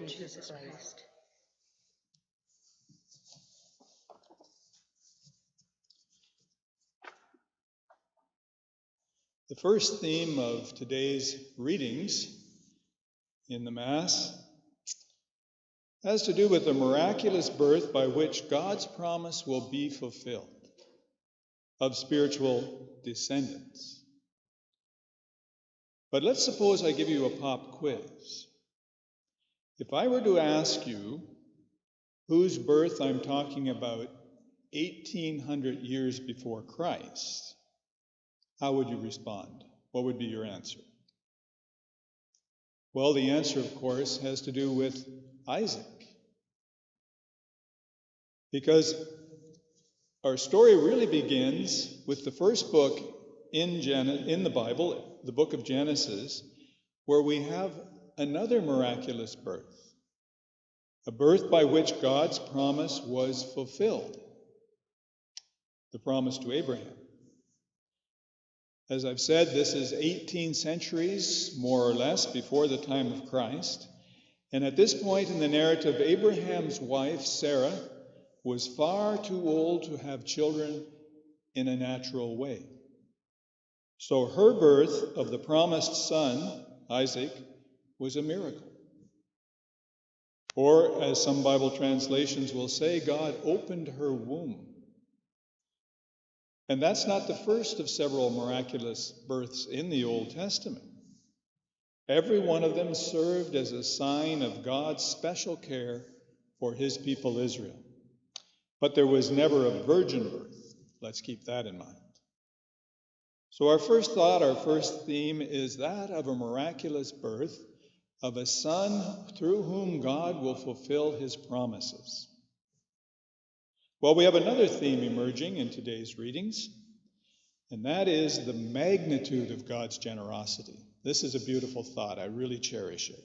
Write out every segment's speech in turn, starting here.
in Jesus Christ. The first theme of today's readings in the Mass has to do with the miraculous birth by which God's promise will be fulfilled of spiritual descendants. But let's suppose I give you a pop quiz. If I were to ask you whose birth I'm talking about 1,800 years before Christ, how would you respond? What would be your answer? Well, the answer, of course, has to do with Isaac. Because our story really begins with the first book in the Bible, the book of Genesis, where we have another miraculous birth, a birth by which God's promise was fulfilled, the promise to Abraham. As I've said, this is 18 centuries, more or less, before the time of Christ. And at this point in the narrative, Abraham's wife, Sarah, was far too old to have children in a natural way. So her birth of the promised son, Isaac, was a miracle. Or, as some Bible translations will say, God opened her womb. And that's not the first of several miraculous births in the Old Testament. Every one of them served as a sign of God's special care for his people Israel. But there was never a virgin birth. Let's keep that in mind. So our first thought, our first theme is that of a miraculous birth of a son through whom God will fulfill his promises. Well, we have another theme emerging in today's readings, and that is the magnitude of God's generosity. This is a beautiful thought. I really cherish it.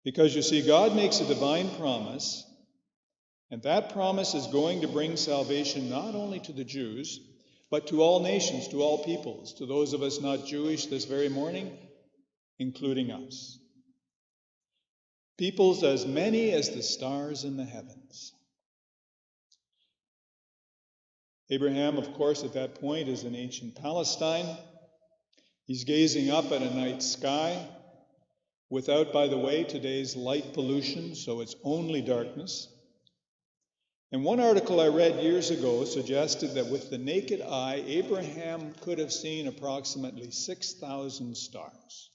Because you see, God makes a divine promise, and that promise is going to bring salvation not only to the Jews, but to all nations, to all peoples, to those of us not Jewish this very morning, including us. Peoples as many as the stars in the heavens. Abraham, of course, at that point is in ancient Palestine. He's gazing up at a night sky without, by the way, today's light pollution, so it's only darkness. And one article I read years ago suggested that with the naked eye, Abraham could have seen approximately 6,000 stars.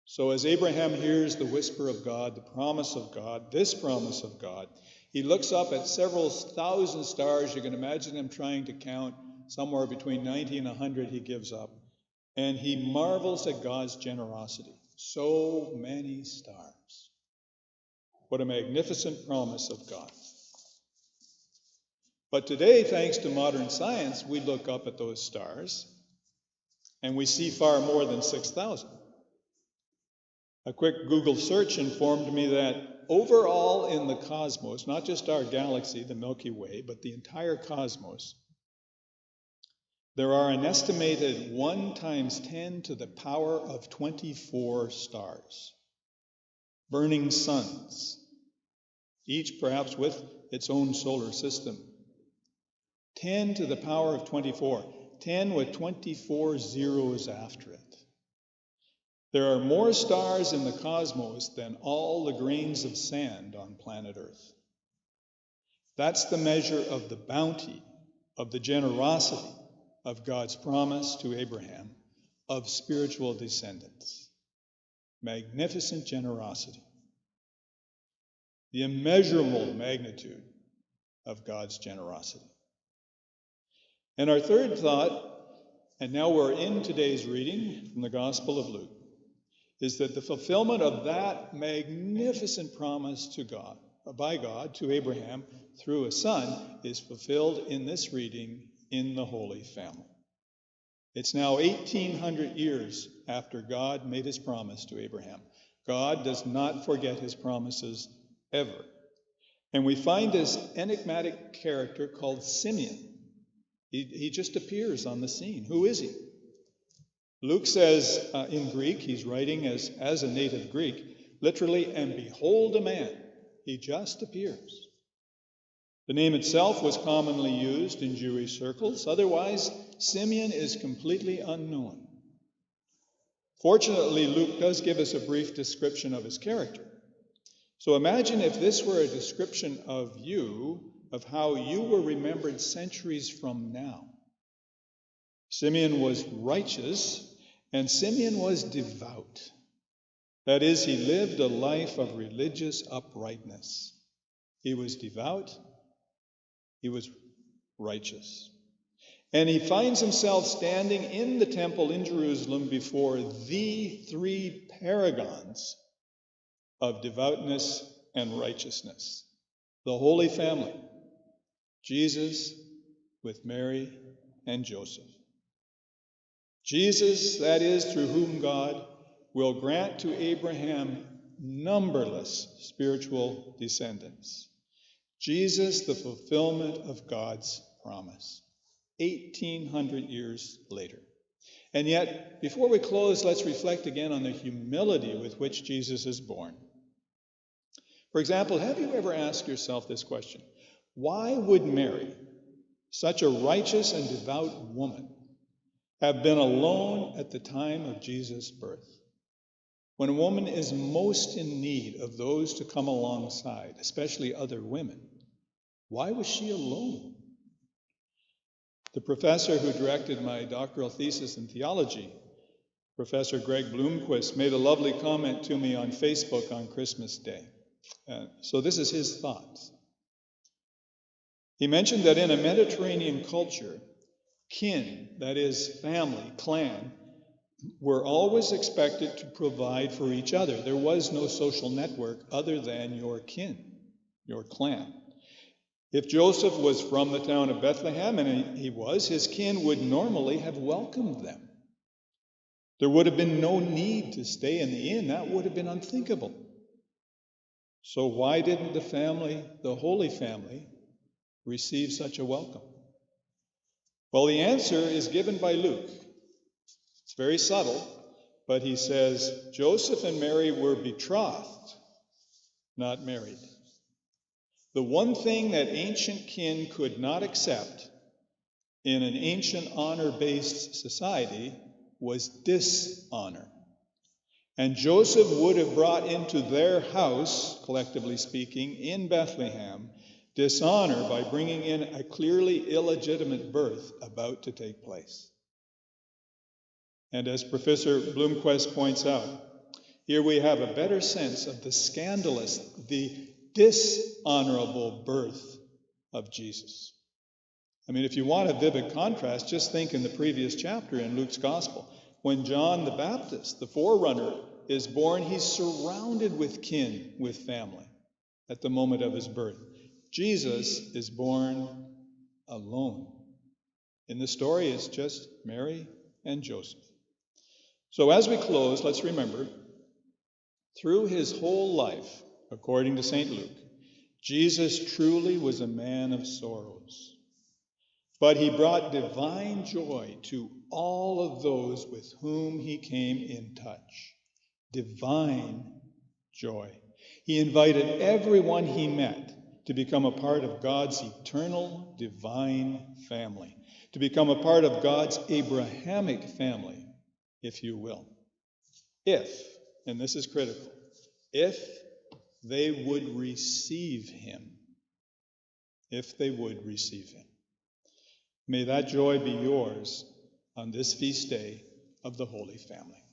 So as Abraham hears the whisper of God, the promise of God, this promise of God, he looks up at several thousand stars. You can imagine him trying to count somewhere between 90 and 100 he gives up. And he marvels at God's generosity. So many stars. What a magnificent promise of God. But today, thanks to modern science, we look up at those stars and we see far more than 6,000. A quick Google search informed me that overall in the cosmos, not just our galaxy, the Milky Way, but the entire cosmos, there are an estimated 1 times 10 to the power of 24 stars, burning suns, each perhaps with its own solar system. 10 to the power of 24, 10 with 24 zeros after it. There are more stars in the cosmos than all the grains of sand on planet Earth. That's the measure of the bounty, of the generosity of God's promise to Abraham of spiritual descendants. Magnificent generosity. The immeasurable magnitude of God's generosity. And our third thought, and now we're in today's reading from the Gospel of Luke, is that the fulfillment of that magnificent promise to God, by God to Abraham through a son, is fulfilled in this reading in the Holy Family. It's now 1,800 years after God made his promise to Abraham. God does not forget his promises ever. And we find this enigmatic character called Simeon. He just appears on the scene. Who is he? Luke says in Greek, he's writing as a native Greek, literally, and behold a man. He just appears. The name itself was commonly used in Jewish circles. Otherwise, Simeon is completely unknown. Fortunately, Luke does give us a brief description of his character. So imagine if this were a description of you, of how you were remembered centuries from now. Simeon was righteous, and Simeon was devout. That is, he lived a life of religious uprightness. He was devout, he was righteous. And he finds himself standing in the temple in Jerusalem before the three paragons of devoutness and righteousness. The Holy Family, Jesus with Mary and Joseph. Jesus, that is, through whom God will grant to Abraham numberless spiritual descendants. Jesus, the fulfillment of God's promise. 1,800 years later. And yet, before we close, let's reflect again on the humility with which Jesus is born. For example, have you ever asked yourself this question? Why would Mary, such a righteous and devout woman, have been alone at the time of Jesus' birth? When a woman is most in need of those to come alongside, especially other women, why was she alone? The professor who directed my doctoral thesis in theology, Professor Greg Bloomquist, made a lovely comment to me on Facebook on Christmas Day. So this is his thoughts. He mentioned that in a Mediterranean culture, kin, that is family, clan, were always expected to provide for each other. There was no social network other than your kin, your clan. If Joseph was from the town of Bethlehem, and he was, his kin would normally have welcomed them. There would have been no need to stay in the inn. That would have been unthinkable. So why didn't the family, the Holy Family, receive such a welcome? Well, the answer is given by Luke. It's very subtle, but he says Joseph and Mary were betrothed, not married. The one thing that ancient kin could not accept in an ancient honor-based society was dishonor. And Joseph would have brought into their house, collectively speaking, in Bethlehem, dishonor by bringing in a clearly illegitimate birth about to take place. And as Professor Bloomquist points out, here we have a better sense of the scandalous, the dishonorable birth of Jesus. I mean, if you want a vivid contrast, just think in the previous chapter in Luke's Gospel. When John the Baptist, the forerunner, is born, he's surrounded with kin, with family, at the moment of his birth. Jesus is born alone. In the story, it's just Mary and Joseph. So as we close, let's remember, through his whole life, according to St. Luke, Jesus truly was a man of sorrows. But he brought divine joy to all of those with whom he came in touch. Divine joy. He invited everyone he met to become a part of God's eternal divine family, to become a part of God's Abrahamic family, if you will. If, and this is critical, if they would receive him. If they would receive him. May that joy be yours on this feast day of the Holy Family.